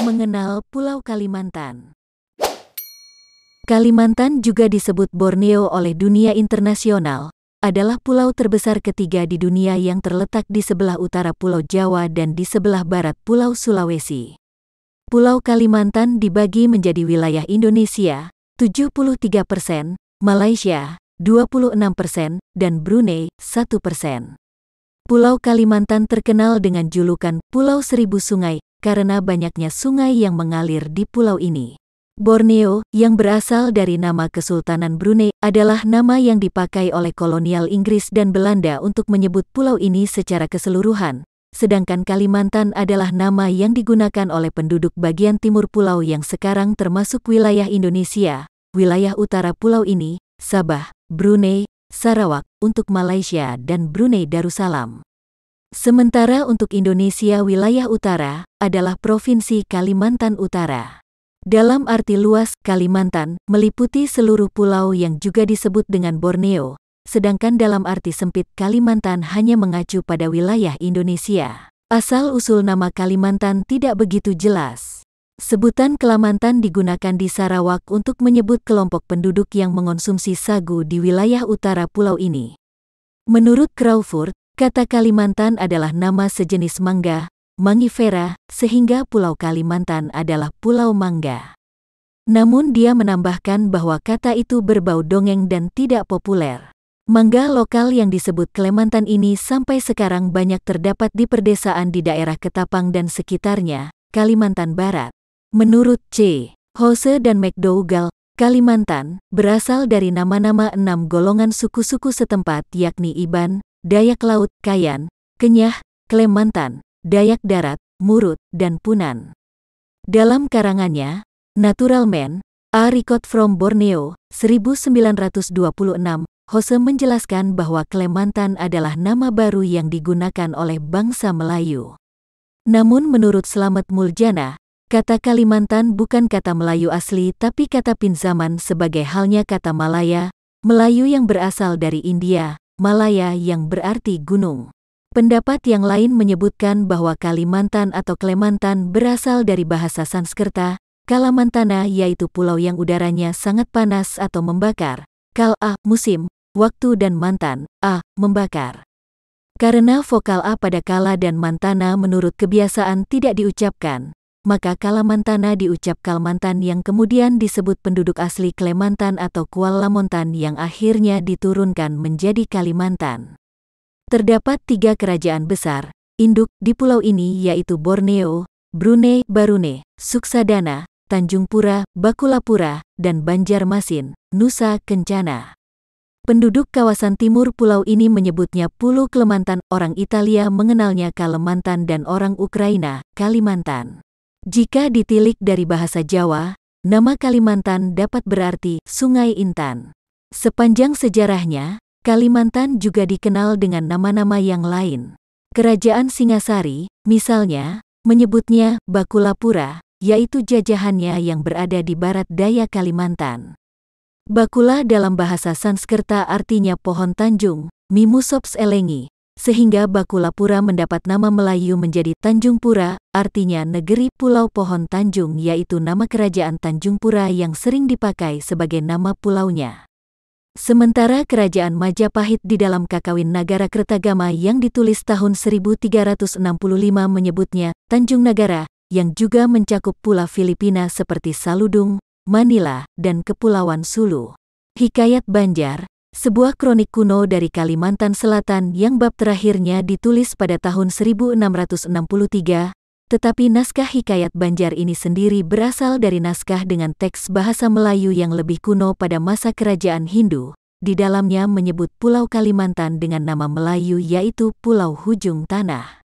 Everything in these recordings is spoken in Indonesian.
Mengenal Pulau Kalimantan. Kalimantan juga disebut Borneo oleh dunia internasional, adalah pulau terbesar ketiga di dunia yang terletak di sebelah utara Pulau Jawa dan di sebelah barat Pulau Sulawesi. Pulau Kalimantan dibagi menjadi wilayah Indonesia, 73%, Malaysia, 26%, dan Brunei, 1%. Pulau Kalimantan terkenal dengan julukan Pulau Seribu Sungai, karena banyaknya sungai yang mengalir di pulau ini. Borneo, yang berasal dari nama Kesultanan Brunei, adalah nama yang dipakai oleh kolonial Inggris dan Belanda untuk menyebut pulau ini secara keseluruhan, sedangkan Kalimantan adalah nama yang digunakan oleh penduduk bagian timur pulau yang sekarang termasuk wilayah Indonesia, wilayah utara pulau ini, Sabah, Brunei, Sarawak, untuk Malaysia dan Brunei Darussalam. Sementara untuk Indonesia wilayah utara, adalah Provinsi Kalimantan Utara. Dalam arti luas, Kalimantan meliputi seluruh pulau yang juga disebut dengan Borneo, sedangkan dalam arti sempit Kalimantan hanya mengacu pada wilayah Indonesia. Asal-usul nama Kalimantan tidak begitu jelas. Sebutan Kelamantan digunakan di Sarawak untuk menyebut kelompok penduduk yang mengonsumsi sagu di wilayah utara pulau ini. Menurut Crawford, kata Kalimantan adalah nama sejenis mangga, Mangifera, sehingga Pulau Kalimantan adalah Pulau Mangga. Namun dia menambahkan bahwa kata itu berbau dongeng dan tidak populer. Mangga lokal yang disebut Kalimantan ini sampai sekarang banyak terdapat di perdesaan di daerah Ketapang dan sekitarnya, Kalimantan Barat. Menurut C. Hose dan McDougall, Kalimantan berasal dari nama-nama 6 golongan suku-suku setempat yakni Iban, Dayak Laut, Kayan, Kenyah, Klemantan, Dayak Darat, Murut, dan Punan. Dalam karangannya, Natural Man, A Record from Borneo, 1926, Hose menjelaskan bahwa Kalimantan adalah nama baru yang digunakan oleh bangsa Melayu. Namun menurut Slamet Muljana, kata Kalimantan bukan kata Melayu asli tapi kata pinjaman sebagai halnya kata Malaya, Melayu yang berasal dari India, Malaya yang berarti gunung. Pendapat yang lain menyebutkan bahwa Kalimantan atau Klemantan berasal dari bahasa Sanskerta, Kalamantana yaitu pulau yang udaranya sangat panas atau membakar, kal a musim, waktu dan mantan, a membakar. Karena vokal a pada kala dan mantana menurut kebiasaan tidak diucapkan, maka Kalamantana diucap Kalmantan yang kemudian disebut penduduk asli Klemantan atau Kualamontan yang akhirnya diturunkan menjadi Kalimantan. Terdapat 3 kerajaan besar, induk, di pulau ini yaitu Borneo, Brunei, Barune, Suksadana, Tanjung Pura, Bakulapura, dan Banjarmasin, Nusa Kencana. Penduduk kawasan timur pulau ini menyebutnya Pulau Kalimantan, orang Italia mengenalnya Kalimantan dan orang Ukraina, Kalimantan. Jika ditilik dari bahasa Jawa, nama Kalimantan dapat berarti Sungai Intan. Sepanjang sejarahnya, Kalimantan juga dikenal dengan nama-nama yang lain. Kerajaan Singasari, misalnya, menyebutnya Bakulapura, yaitu jajahannya yang berada di barat daya Kalimantan. Bakula dalam bahasa Sanskerta artinya pohon tanjung, Mimusops elengi, sehingga Bakulapura mendapat nama Melayu menjadi Tanjung Pura, artinya negeri pulau pohon tanjung yaitu nama kerajaan Tanjung Pura yang sering dipakai sebagai nama pulaunya. Sementara kerajaan Majapahit di dalam Kakawin Nagara Kertagama yang ditulis tahun 1365 menyebutnya Tanjung Nagara, yang juga mencakup pulau Filipina seperti Saludung, Manila, dan Kepulauan Sulu. Hikayat Banjar, sebuah kronik kuno dari Kalimantan Selatan yang bab terakhirnya ditulis pada tahun 1663, tetapi naskah Hikayat Banjar ini sendiri berasal dari naskah dengan teks bahasa Melayu yang lebih kuno pada masa kerajaan Hindu. Di dalamnya menyebut Pulau Kalimantan dengan nama Melayu yaitu Pulau Hujung Tanah.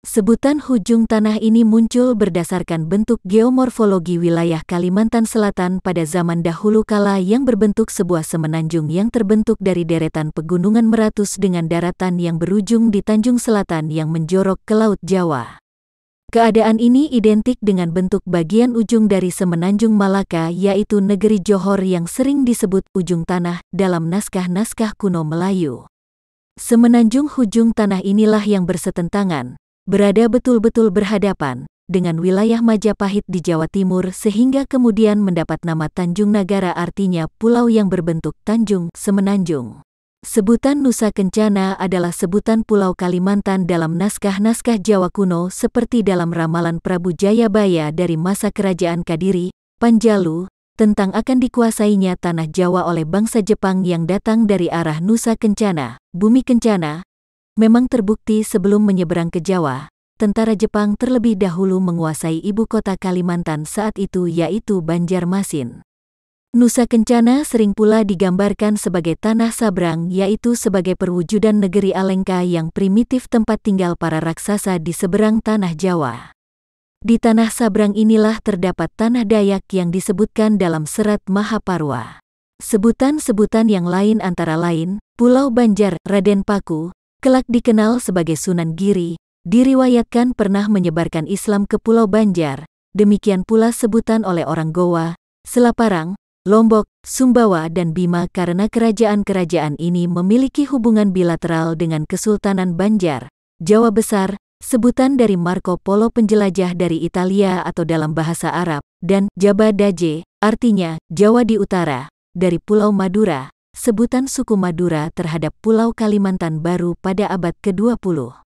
Sebutan Hujung Tanah ini muncul berdasarkan bentuk geomorfologi wilayah Kalimantan Selatan pada zaman dahulu kala yang berbentuk sebuah semenanjung yang terbentuk dari deretan pegunungan meratus dengan daratan yang berujung di Tanjung Selatan yang menjorok ke Laut Jawa. Keadaan ini identik dengan bentuk bagian ujung dari semenanjung Malaka yaitu negeri Johor yang sering disebut Ujung Tanah dalam naskah-naskah kuno Melayu. Semenanjung Hujung Tanah inilah yang bersetentangan, berada betul-betul berhadapan dengan wilayah Majapahit di Jawa Timur sehingga kemudian mendapat nama Tanjung Nagara, artinya pulau yang berbentuk tanjung, semenanjung. Sebutan Nusa Kencana adalah sebutan Pulau Kalimantan dalam naskah-naskah Jawa kuno seperti dalam ramalan Prabu Jayabaya dari masa Kerajaan Kadiri, Panjalu, tentang akan dikuasainya tanah Jawa oleh bangsa Jepang yang datang dari arah Nusa Kencana, Bumi Kencana. Memang terbukti sebelum menyeberang ke Jawa, tentara Jepang terlebih dahulu menguasai ibu kota Kalimantan saat itu yaitu Banjarmasin. Nusa Kencana sering pula digambarkan sebagai tanah sabrang, yaitu sebagai perwujudan negeri Alengka yang primitif, tempat tinggal para raksasa di seberang tanah Jawa. Di tanah sabrang inilah terdapat tanah Dayak yang disebutkan dalam serat Mahaparwa. Sebutan-sebutan yang lain antara lain, Pulau Banjar, Raden Paku, kelak dikenal sebagai Sunan Giri, diriwayatkan pernah menyebarkan Islam ke Pulau Banjar, demikian pula sebutan oleh orang Goa, Selaparang, Lombok, Sumbawa dan Bima karena kerajaan-kerajaan ini memiliki hubungan bilateral dengan Kesultanan Banjar, Jawa Besar, sebutan dari Marco Polo penjelajah dari Italia atau dalam bahasa Arab, dan Jaba Daje, artinya Jawa di Utara, dari Pulau Madura, sebutan suku Madura terhadap Pulau Kalimantan Baru pada abad ke-20.